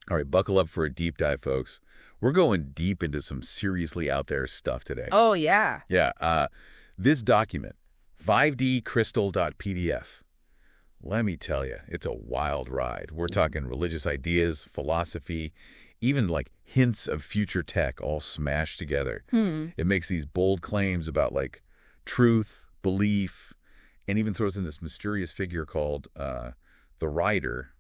All right, buckle up for a deep dive, folks. We're going deep into some seriously out there stuff today. Oh, yeah. Yeah, this document, 5dcrystal.pdf. Let me tell you, it's a wild ride. We're talking religious ideas, philosophy, even like hints of future tech all smashed together. It makes these bold claims about like truth, belief, and even throws in this mysterious figure called the Rider.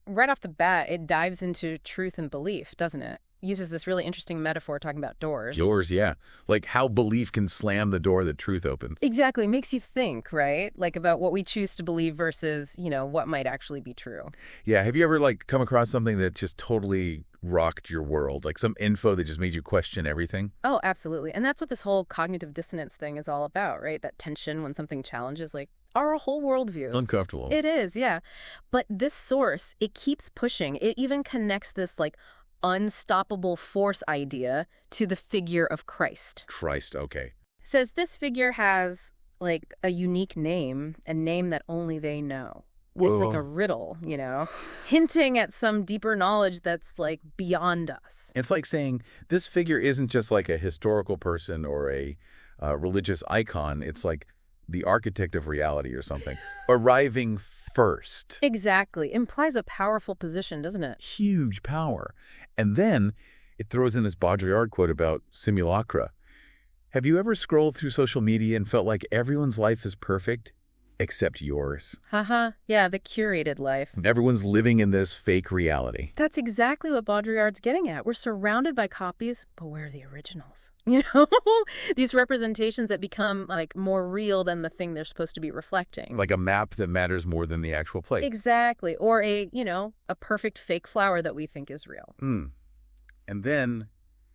Right off the bat, it dives into truth and belief, doesn't it? Uses this really interesting metaphor talking about doors. Yours, yeah. Like how belief can slam the door that truth opens. Exactly. Makes you think, right? Like about what we choose to believe versus, what might actually be true. Yeah, have you ever like come across something that just totally rocked your world? Like some info that just made you question everything? Oh, absolutely. And that's what this whole cognitive dissonance thing is all about, right? That tension when something challenges like our whole worldview. Uncomfortable. It is, yeah. But this source, it keeps pushing. It even connects this like unstoppable force idea to the figure of Christ. Christ, okay. Says this figure has like a unique name, a name that only they know. It's like a riddle, hinting at some deeper knowledge that's like beyond us. It's like saying this figure isn't just like a historical person or a religious icon. It's like the architect of reality or something, arriving first. Exactly. Implies a powerful position, doesn't it? Huge power. And then it throws in this Baudrillard quote about simulacra. Have you ever scrolled through social media and felt like everyone's life is perfect except yours? Haha. Yeah, the curated life. Everyone's living in this fake reality. That's exactly what Baudrillard's getting at. We're surrounded by copies, but where are the originals? These representations that become like more real than the thing they're supposed to be reflecting. Like a map that matters more than the actual place. Exactly. Or a perfect fake flower that we think is real. And then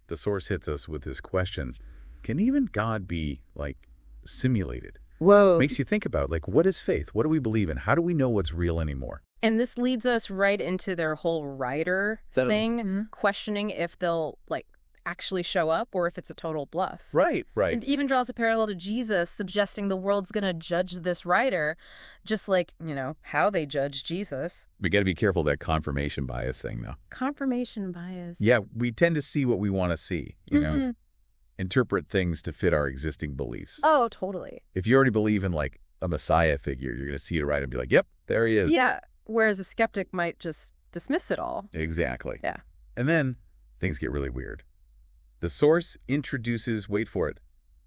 the source hits us with this question. Can even God be like simulated? Whoa. Makes you think about like, what is faith? What do we believe in? How do we know what's real anymore? And this leads us right into their whole rider thing, questioning if they'll like actually show up or if it's a total bluff. Right. It even draws a parallel to Jesus, suggesting the world's going to judge this rider, just like, how they judge Jesus. We got to be careful of that confirmation bias thing, though. Confirmation bias. Yeah, we tend to see what we want to see, interpret things to fit our existing beliefs. Oh, totally. If you already believe in like a messiah figure, you're going to see the right and be like, yep, there he is. Yeah, whereas a skeptic might just dismiss it all. Exactly. Yeah. And then things get really weird. The source introduces, wait for it,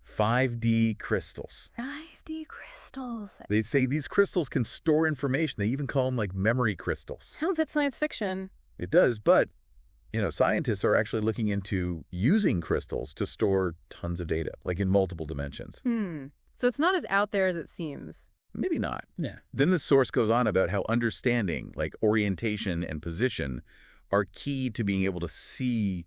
5D crystals. 5D crystals. They say these crystals can store information. They even call them like memory crystals. Sounds like science fiction. It does, but scientists are actually looking into using crystals to store tons of data, like in multiple dimensions. So it's not as out there as it seems. Maybe not. Yeah. Then the source goes on about how understanding, like orientation and position, are key to being able to see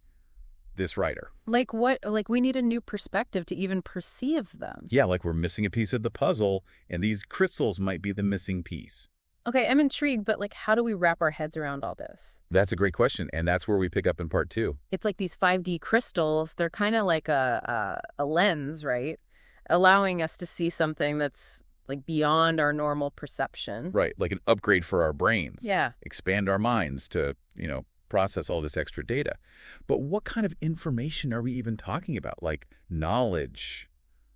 this rider. Like what? Like we need a new perspective to even perceive them. Yeah, like we're missing a piece of the puzzle, and these crystals might be the missing piece. Okay, I'm intrigued, but like how do we wrap our heads around all this? That's a great question, and that's where we pick up in part 2. It's like these 5D crystals, they're kind of like a lens, right? Allowing us to see something that's like beyond our normal perception. Right, like an upgrade for our brains. Yeah. Expand our minds to, process all this extra data. But what kind of information are we even talking about? Like knowledge,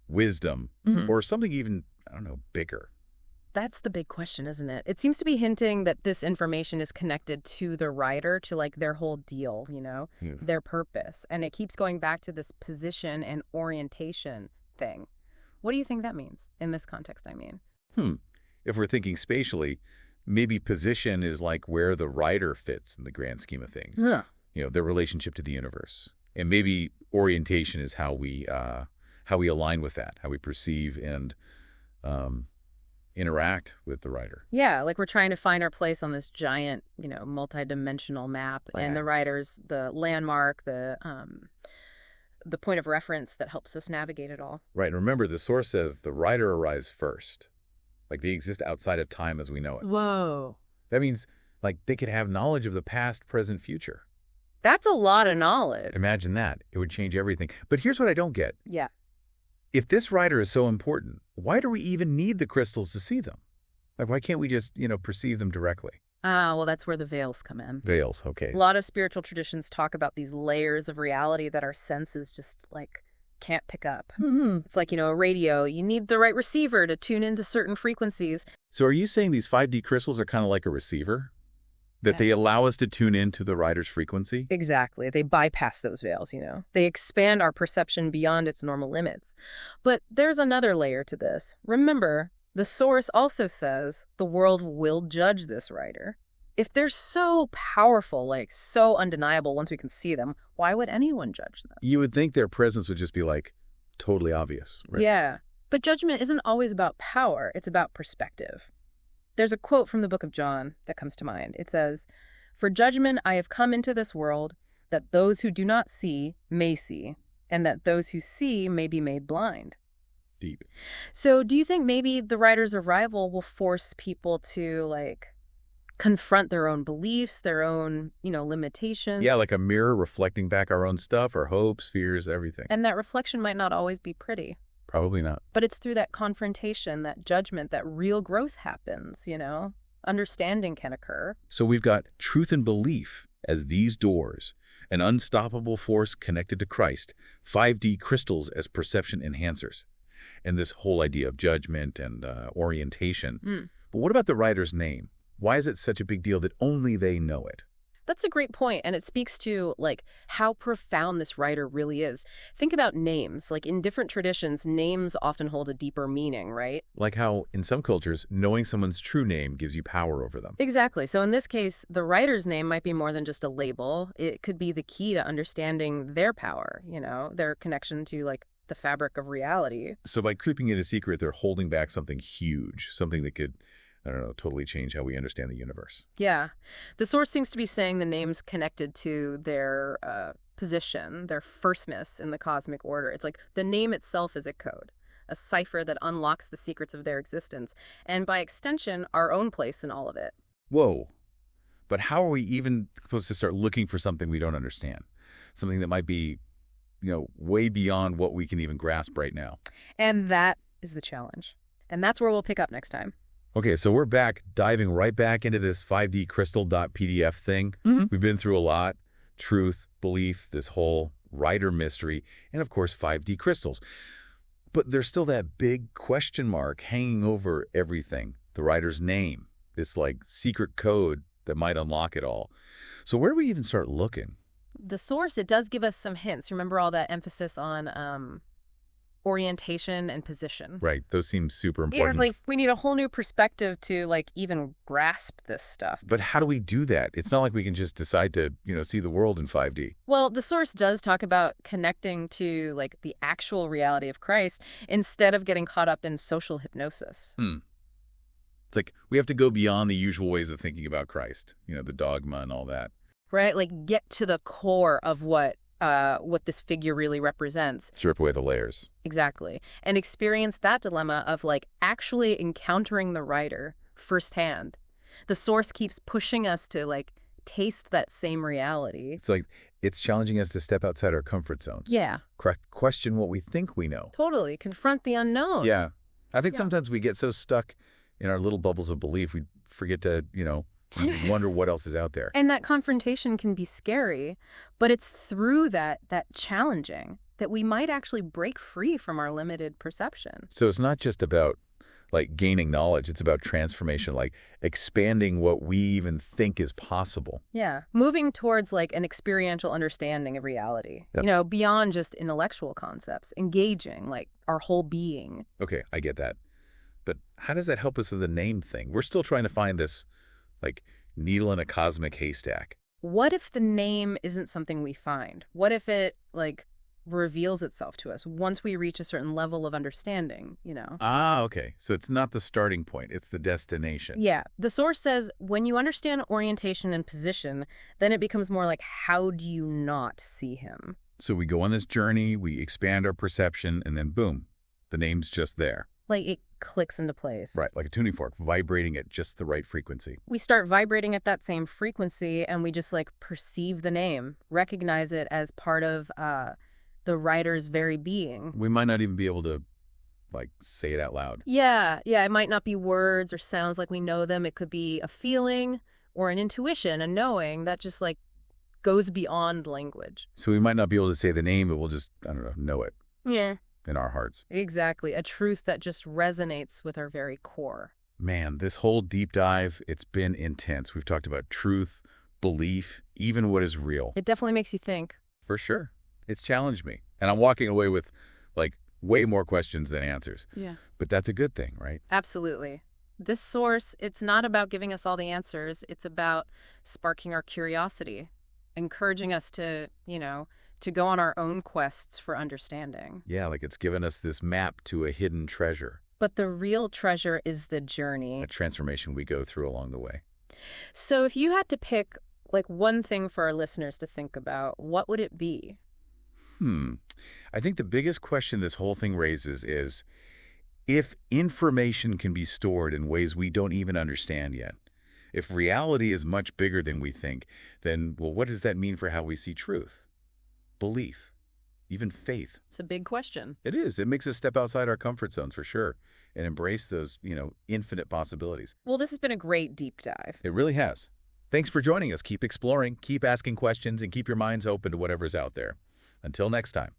wisdom, or something even, bigger? That's the big question, isn't it? It seems to be hinting that this information is connected to the writer, to like their whole deal, their purpose. And it keeps going back to this position and orientation thing. What do you think that means in this context, I mean? If we're thinking spatially, maybe position is like where the writer fits in the grand scheme of things. Yeah. Their relationship to the universe. And maybe orientation is how we align with that, how we perceive and interact with the writer. Yeah, like we're trying to find our place on this giant, multi-dimensional map. Right. And the writer's the landmark, the point of reference that helps us navigate it all. Right. And remember, the source says the writer arrives first. Like they exist outside of time as we know it. Whoa. That means like they could have knowledge of the past, present, future. That's a lot of knowledge. Imagine that. It would change everything. But here's what I don't get. Yeah. If this writer is so important, why do we even need the crystals to see them? Like, why can't we just, perceive them directly? Ah, well, that's where the veils come in. Veils, okay. A lot of spiritual traditions talk about these layers of reality that our senses just, like, can't pick up. It's like, a radio. You need the right receiver to tune into certain frequencies. So are you saying these 5D crystals are kind of like a receiver? That Yeah. they allow us to tune into the rider's frequency? Exactly. They bypass those veils, They expand our perception beyond its normal limits. But there's another layer to this. Remember, the source also says the world will judge this rider. If they're so powerful, like so undeniable once we can see them, why would anyone judge them? You would think their presence would just be like totally obvious, right? Yeah. But judgment isn't always about power. It's about perspective. There's a quote from the book of John that comes to mind. It says, "For judgment I have come into this world, that those who do not see may see, and that those who see may be made blind." Deep. So do you think maybe the writer's arrival will force people to, like, confront their own beliefs, their own, limitations? Yeah, like a mirror reflecting back our own stuff, our hopes, fears, everything. And that reflection might not always be pretty. Probably not. But it's through that confrontation, that judgment, that real growth happens, Understanding can occur. So we've got truth and belief as these doors, an unstoppable force connected to Christ, 5D crystals as perception enhancers, and this whole idea of judgment and orientation. But what about the writer's name? Why is it such a big deal that only they know it? That's a great point, and it speaks to, like, how profound this writer really is. Think about names. Like, in different traditions, names often hold a deeper meaning, right? Like how, in some cultures, knowing someone's true name gives you power over them. Exactly. So in this case, the writer's name might be more than just a label. It could be the key to understanding their power, their connection to, like, the fabric of reality. So by keeping it a secret, they're holding back something huge, something that could, I don't know, totally change how we understand the universe. Yeah. The source seems to be saying the name's connected to their position, their firstness in the cosmic order. It's like the name itself is a code, a cipher that unlocks the secrets of their existence, and by extension, our own place in all of it. Whoa. But how are we even supposed to start looking for something we don't understand? Something that might be, way beyond what we can even grasp right now. And that is the challenge. And that's where we'll pick up next time. Okay, so we're back, diving right back into this 5D crystal.pdf thing. We've been through a lot. Truth, belief, this whole writer mystery, and of course 5D crystals. But there's still that big question mark hanging over everything. The writer's name, this like secret code that might unlock it all. So where do we even start looking? The source, it does give us some hints. Remember all that emphasis on orientation and position. Right, those seem super Yeah, important. like we need a whole new perspective to, like, even grasp this stuff. But how do we do that? It's not like we can just decide to, see the world in 5D. Well, the source does talk about connecting to, like, the actual reality of Christ instead of getting caught up in social hypnosis. It's like we have to go beyond the usual ways of thinking about Christ, the dogma and all that. Right? Like, get to the core of what this figure really represents. Strip away the layers. Exactly. And experience that dilemma of, like, actually encountering the writer firsthand. The source keeps pushing us to, like, taste that same reality. It's like it's challenging us to step outside our comfort zones. Yeah. Question what we think we know. Totally. Confront the unknown. Yeah. I think Yeah. sometimes we get so stuck in our little bubbles of belief, we forget to, wonder what else is out there. And that confrontation can be scary, but it's through that challenging that we might actually break free from our limited perception. So it's not just about like gaining knowledge, it's about transformation, like expanding what we even think is possible. Yeah. Moving towards, like, an experiential understanding of reality, Yep. Beyond just intellectual concepts, engaging, like, our whole being. Okay, I get that. But how does that help us with the name thing? We're still trying to find this like needle in a cosmic haystack. What if the name isn't something we find? What if it, like, reveals itself to us once we reach a certain level of understanding, Ah, okay. So it's not the starting point, it's the destination. Yeah. The source says when you understand orientation and position, then it becomes more like, how do you not see him? So we go on this journey, we expand our perception, and then boom, the name's just there. Like, it clicks into place. Right, like a tuning fork, vibrating at just the right frequency. We start vibrating at that same frequency, and we just, like, perceive the name, recognize it as part of the writer's very being. We might not even be able to, like, say it out loud. Yeah. It might not be words or sounds like we know them. It could be a feeling. or an intuition, a knowing that just like goes beyond language. So we might not be able to say the name, but we'll just, I don't know it Yeah. in our hearts. Exactly. A truth that just resonates with our very core. Man, this whole deep dive, it's been intense. We've talked about truth, belief, even what is real. It definitely makes you think. For sure. It's challenged me. And I'm walking away with, like, way more questions than answers. Yeah. But that's a good thing, right? Absolutely. This source, it's not about giving us all the answers. It's about sparking our curiosity, encouraging us to, to go on our own quests for understanding. Yeah, like it's given us this map to a hidden treasure, But the real treasure is the journey. a transformation we go through along the way. So if you had to pick like one thing for our listeners to think about, what would it be? I think the biggest question this whole thing raises is, if information can be stored in ways we don't even understand yet, if reality is much bigger than we think, then, well, what does that mean for how we see truth, belief, even faith? It's a big question. It is. It makes us step outside our comfort zones for sure and embrace those, infinite possibilities. Well, this has been a great deep dive. It really has. Thanks for joining us. Keep exploring, keep asking questions, and keep your minds open to whatever's out there. Until next time.